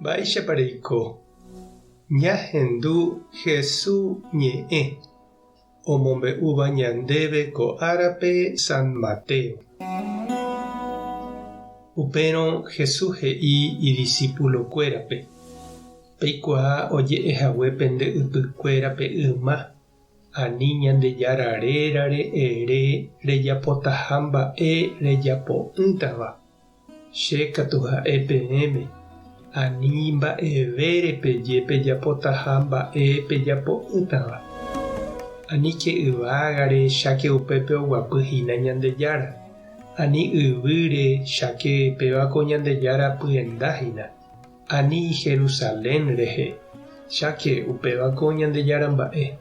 Mba'éichapareiko ñahendu Jesús ñe'ẽ omombe'úva ñandéve ko árape San Mateo. Upérõ Jesús he'i idiscípulokuérape: peikuaa oje'ehague pende ypykuérape yma ani ñandejararérare ere rejapotaha mba'e rejapo'ỹtava. Che katu ha'e peẽme ani mba'evére peje pejapotaha mba'e pejapo'ỹtava. Aníke yvágare cháke upépe oguapyhína Ñandejára, ani yvýre cháke pévako Ñandejára pyendáhína, ani Jerusalén rehe cháke upévako Ñandejára mba'e.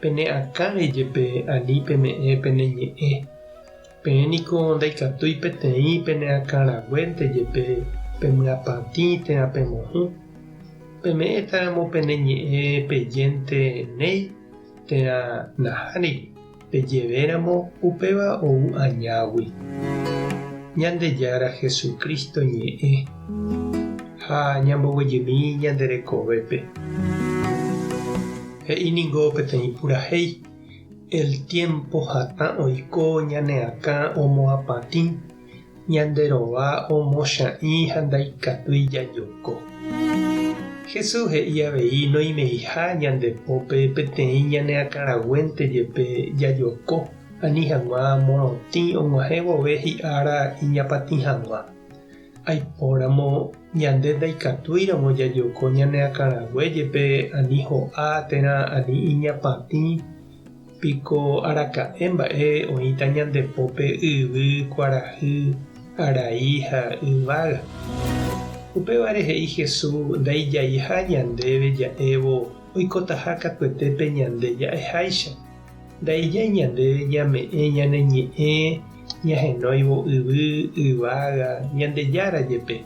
Pene akãrejepe ani peme'ẽ pene ñe'ẽ. Péniko ndaikatúi peteĩ pene akãraguéntejepe pemyapatĩ térã pemohũ. Peme'ẽtáramo pene ñe'ẽ pejénte néi térã nahániri, pejevéramo upéva ou añágui. Ñandejára Jesucristo ñe'ẽ ha ñamboguejymi ñanderekovépe. He'íniko peteĩ purahéi: el tiempo hatã oiko ñaneakã omoapatĩ, ñanderova omocha'ĩ ha ndaikatúi jajoko. Jesús he'i avei noimeiha ñandepópe peteĩ ñaneakãraguéntejepe jajoko ani hag̃ua morotĩ og̃uahẽ vove hi'ára iñapatĩ hag̃ua. Aipóramo ñande ndaikatúiramo jajoko ñaneakãraguéjepe ani ho'a térã ani iñapatĩ, piko araka'e mba'e oĩta ñandepópe yvy, kuarahy, arai ha yvága. Upévare he'i Jesús ndaijaiha ñandéve ja'évo oikotaha katuetépe ñande ja'eháicha. Ndaijái ñande ñame'ẽ ñane ñe'ẽ ñahenóivo yvy, yvága, Ñandejára jepe.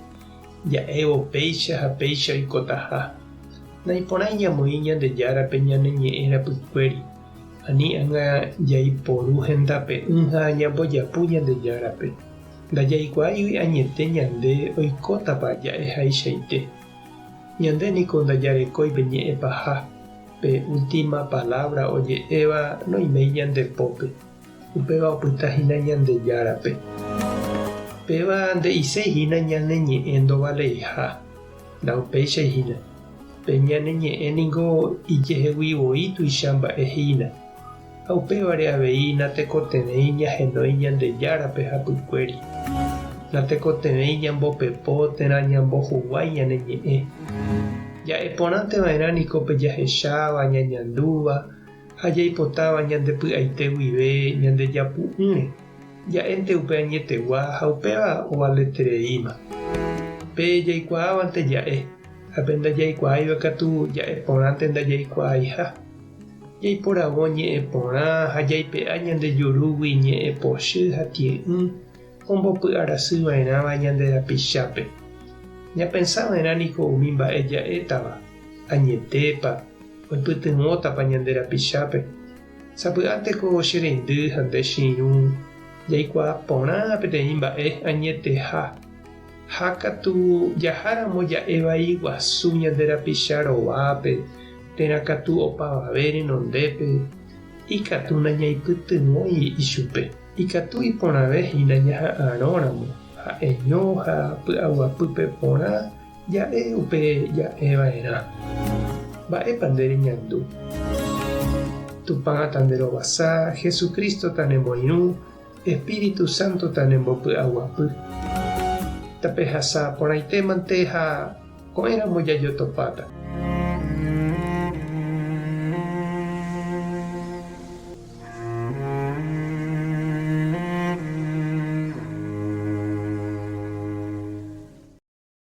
Ja'évo péicha ha péicha oikotaha. Naiporãi ñamoĩ Ñandejárape ñane ñe'ẽ rapykuéri. Ani ág̃a jaiporu hendape'ỹ ha ñambojapu Ñandejárape. Ndajaikuáigui añete ñande oikótapa ja'eháichaite. Ñandéniko ndajarekóipe ñe'ẽ paha pe última palabra oje'éva noimei ñandepópe. Upéva opytahína Ñandejárape. Péva nde'iséihína ñane ñe'ẽ ndovaleiha. Ndaupéichaihína. Pe ñane ñe'ẽ niko ijeheguivoi tuicha mba'ehína. Ha upévare avei natekotevẽi ñahenói Ñandejárape hapykuéri. Natekotevẽi ñambopepo térã ñambohuguái ñane ñe'ẽ. Ja'eporãteva'erã niko pejahecháva ñañandúva ha jaipotáva ñandepy'aite guive ñandejapu'ỹre. Ja'énte upe añetegua ha upéva ovaletereíma. Pe jaikuaávante ja'e, ha pe ndajaikuaáiva katu ja'eporãnte ndajaikuaaiha. Jaiporavo ñe'ẽ porã ha jaipe'a ñandejurúgui ñe'ẽ pochy ha tie'ỹ ombopy'arasýva'erãva ñanderapichápe. Ñapensava'erã niko umi mba'e ja'étava añetépa oipytyvõtapa ñanderapichápe. Sapy'ánteko che reindy ha nde chiru jaikuaa porã peteĩ mba'e añeteha. Ha katu jaháramo ja'évai guasu ñanderapicha rovápe térã katu opavave renondépe, ikatu nañaipytyvõi ichupe. Ikatu iporãvehína ñaha'ãrõramo ha eño ha py'aguapýpe porã ja'e upe ja'eva'erã. Mba'épa nde reñandu. Tupã tanderovasa, Jesucristo tanemboirũ, Espíritu Santo tanembopy'aguapy. Tapehasa porãitémante ha ko'ẽramo jajotopáta.